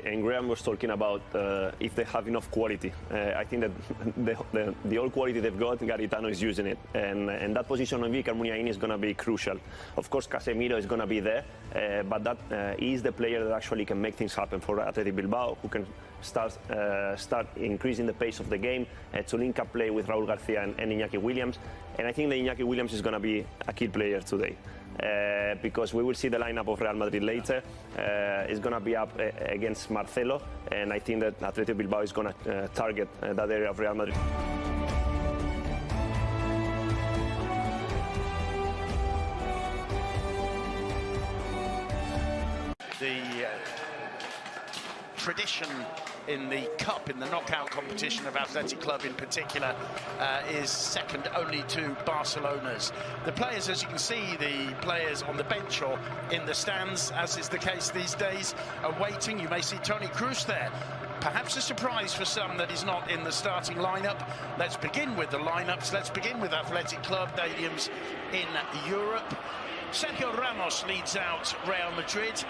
and Graham was talking about if they have enough quality. I think that the all quality they've got, Garitano is using it, and that position on Iker Muniain is going to be crucial. Of course, Casemiro is going to be there, but that is the player that actually can make things happen for Athletic Bilbao, who can start increasing the pace of the game to link up play with Raúl García and Iñaki Williams. And I think that Iñaki Williams is going to be a key player today. Because we will see the lineup of Real Madrid later. It's going to be up against Marcelo, and I think that Athletic Bilbao is going to target that area of Real Madrid. The tradition in the Cup, in the knockout competition of Athletic Club in particular, is second only to Barcelona's. The players, as you can see, the players on the bench or in the stands, as is the case these days, are waiting. You may see Toni Kroos there. Perhaps a surprise for some that he's not in the starting lineup. Let's begin with the lineups. Let's begin with Athletic Club stadiums in Europe. Sergio Ramos leads out Real Madrid,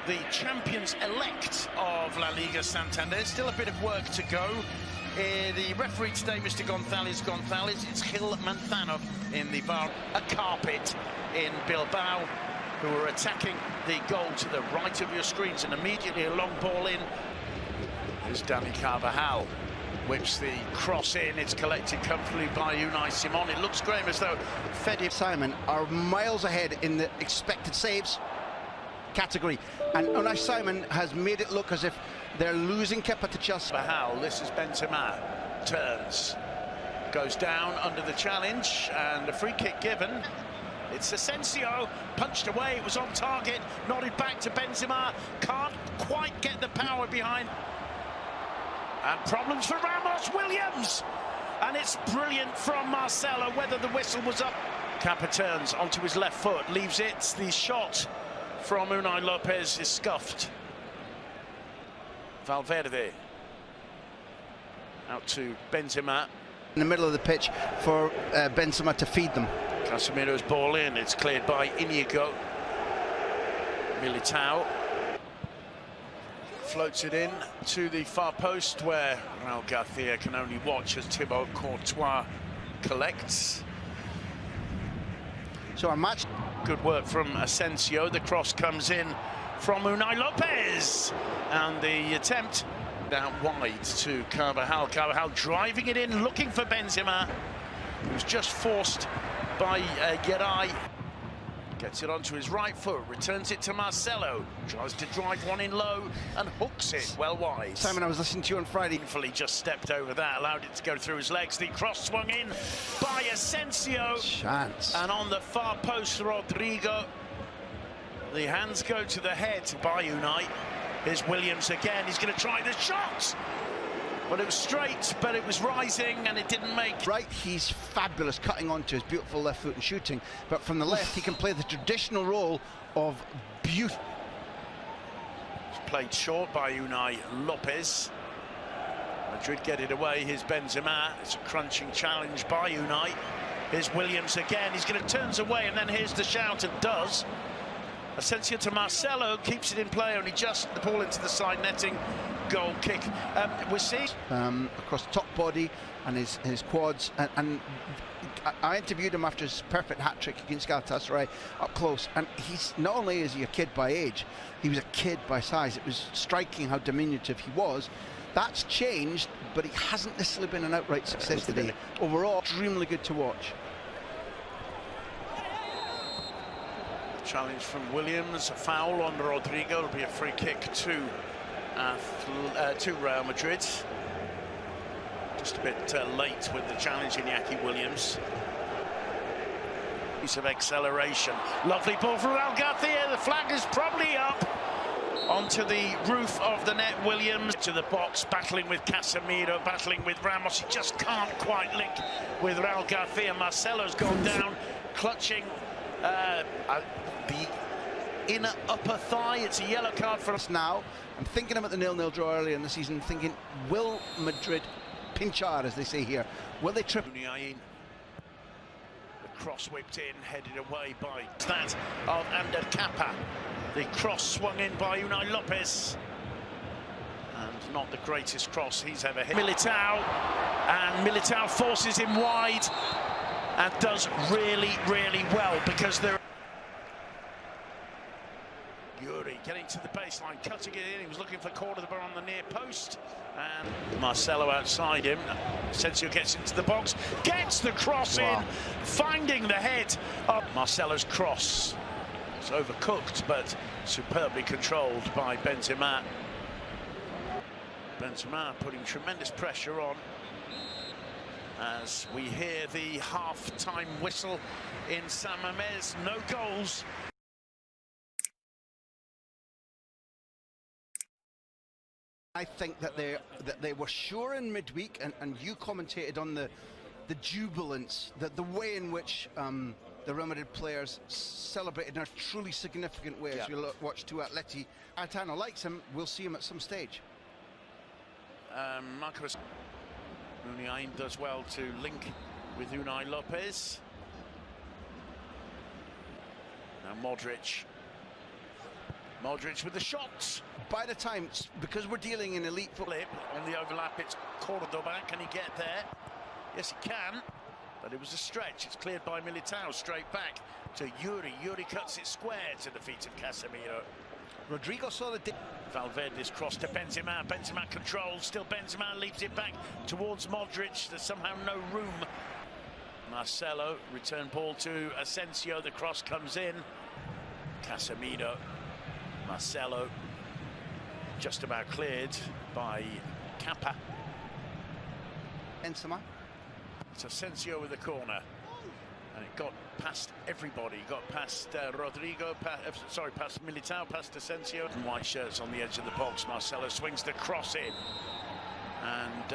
the champions-elect of La Liga Santander. Still a bit of work to go. The referee today, Mr. González. It's Gil Manzano in the VAR. A carpet in Bilbao, who are attacking the goal to the right of your screens, and immediately a long ball in. Here's Dani Carvajal. Whips the cross in. It's collected comfortably by Unai Simon. It looks, Graham, as though Fede Simon are miles ahead in the expected saves category, and Unai Simon has made it look as if they're losing Kepa to Chelsea. Bahal, this is Benzema, turns, goes down under the challenge, and a free kick given. It's Asensio, punched away, it was on target, nodded back to Benzema, can't quite get the power behind. And problems for Ramos, Williams, and it's brilliant from Marcelo, whether the whistle was up. Kepa turns onto his left foot, leaves it, the shot from Unai Lopez is scuffed. Valverde out to Benzema. In the middle of the pitch for Benzema to feed them. Casemiro's ball in, it's cleared by Inigo. Militao floats it in to the far post, where Raúl García can only watch as Thibaut Courtois collects. So our match. Good work from Asensio. The cross comes in from Unai Lopez, and the attempt down wide to Carvajal. Carvajal driving it in, looking for Benzema. He was just forced by Geray. Gets it onto his right foot, returns it to Marcelo, tries to drive one in low and hooks it well wide. Simon, I was listening to you on Friday. Painfully just stepped over that, allowed it to go through his legs. The cross swung in by Asensio. Chance. And on the far post, Rodrigo. The hands go to the head by Unai. Here's Williams again, he's going to try the shot. Well, it was straight, but it was rising, and it didn't make. Right, he's fabulous, cutting onto his beautiful left foot and shooting. But from the left, he can play the traditional role of beauty. Played short by Unai Lopez. Madrid get it away. Here's Benzema. It's a crunching challenge by Unai. Here's Williams again. He's going to turns away, and then here's the shout, and does. Asensio to Marcelo, keeps it in play, only just the ball into the side netting. Goal kick. We're seeing across top body and his quads, and I interviewed him after his perfect hat-trick against Galatasaray up close, and he's not only is he a kid by age, he was a kid by size. It was striking how diminutive he was. That's changed, but he hasn't necessarily been an outright success today. Overall, extremely good to watch. Challenge from Williams, a foul on Rodrigo. It'll be a free kick to Real Madrid. Just a bit late with the challenge, Iñaki Williams. Piece of acceleration. Lovely ball for Raúl García. The flag is probably up. Onto the roof of the net, Williams to the box, battling with Casemiro, battling with Ramos. He just can't quite link with Raúl García. Marcelo's gone down, clutching the inner upper thigh. It's a yellow card for us now. I'm thinking about the 0-0 draw earlier in the season, thinking, will Madrid pinchar, as they say here? Will they trip? The cross whipped in, headed away by that of Ander Kappa. The cross swung in by Unai Lopez. It's not the greatest cross he's ever hit. Militao, and Militao forces him wide and does really, really well because there. Yuri getting to the baseline, cutting it in. He was looking for Cordoba on the near post, and Marcelo outside him. Asensio gets into the box, gets the cross in, finding the head of Marcelo's cross. It's overcooked, but superbly controlled by Benzema. Benzema putting tremendous pressure on as we hear the half-time whistle in San Mamés. No goals. I think that they were sure in midweek, and you commentated on the jubilance, the way in which the Real Madrid players celebrated in a truly significant way. As we watch two Atleti. Artano likes him. We'll see him at some stage. Marcos Muniain does well to link with Unai Lopez. Now Modric with the shots. By the time, because we're dealing in elite football. On the overlap, it's Cordoba. Can he get there? Yes, he can. But it was a stretch. It's cleared by Militao. Straight back to Yuri. Yuri cuts it square to the feet of Casemiro. Rodrigo saw the... Valverde's cross to Benzema. Benzema controls. Still Benzema leaves it back towards Modric. There's somehow no room. Marcelo, return ball to Asensio. The cross comes in. Casemiro. Marcelo. Just about cleared by Kappa. Benzema. It's Asensio with the corner. And it got past everybody. Got past Rodrigo, past Militao, past Asensio. White shirts on the edge of the box. Marcelo swings the cross in. And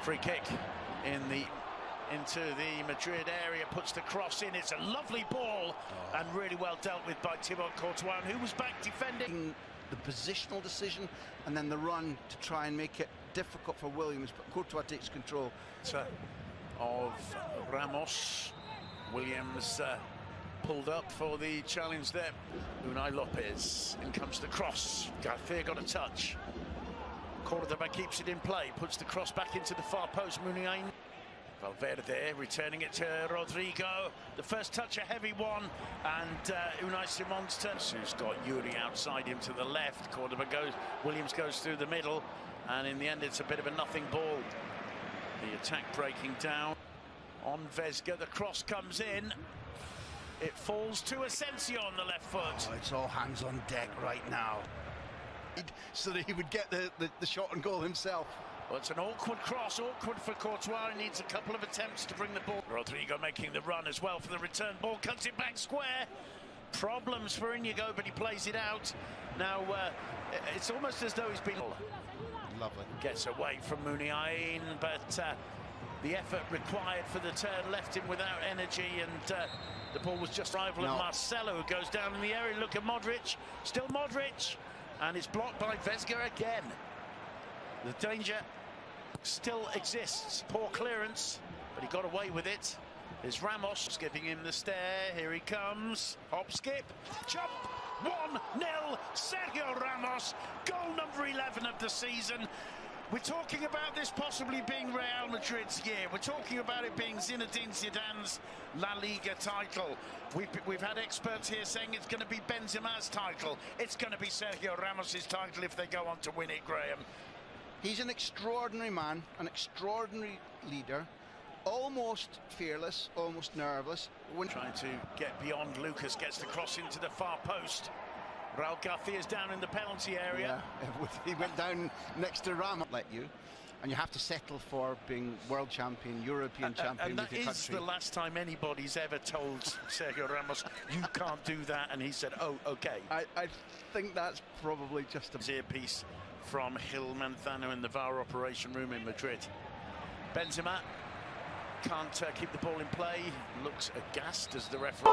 free kick into the Madrid area, puts the cross in. It's a lovely ball and really well dealt with by Thibaut Courtois, who was back defending. The positional decision and then the run to try and make it difficult for Williams, but Courtois takes control. Of Ramos. Williams pulled up for the challenge there. Unai Lopez. In comes the cross. Garcia got a touch. Cordoba keeps it in play, puts the cross back into the far post. Muniain. Valverde returning it to Rodrigo. The first touch, a heavy one, and Unai Simon's turn. Who's got Yuri outside him to the left. Cordoba goes, Williams goes through the middle, and in the end it's a bit of a nothing ball. The attack breaking down on Vesga. The cross comes in. It falls to Asensio on the left foot. Oh, it's all hands on deck right now. So that he would get the shot and goal himself. Well, it's an awkward cross, awkward for Courtois. He needs a couple of attempts to bring the ball. Rodrigo making the run as well for the return ball. Cuts it back square. Problems for Inigo, but he plays it out. Now, it's almost as though he's been... Lovely. Gets away from Muniain, but the effort required for the turn left him without energy, and the ball was just rival of Marcelo, who goes down in the area. Look at Modric. Still Modric. And it's blocked by Vesga again. The danger still exists. Poor clearance, but he got away with it. There's Ramos giving him the stare. Here he comes. Hop, skip, jump. 1-0. Sergio Ramos. Goal number 11 of the season. We're talking about this possibly being Real Madrid's year. We're talking about it being Zinedine Zidane's La Liga title. We've had experts here saying it's going to be Benzema's title. It's going to be Sergio Ramos's title if they go on to win it, Graham. He's an extraordinary man, an extraordinary leader, almost fearless, almost nervous. Trying to get beyond Lucas, gets the cross into the far post. Raul Garcia's down in the penalty area. Yeah, he went down next to Ramos. Let you, and you have to settle for being world champion, European champion. And that is the last time anybody's ever told Sergio Ramos, you can't do that, and he said, oh, okay. I think that's probably just a earpiece from Gil Manzano in the VAR operation room in Madrid. Benzema can't keep the ball in play, looks aghast as the referee.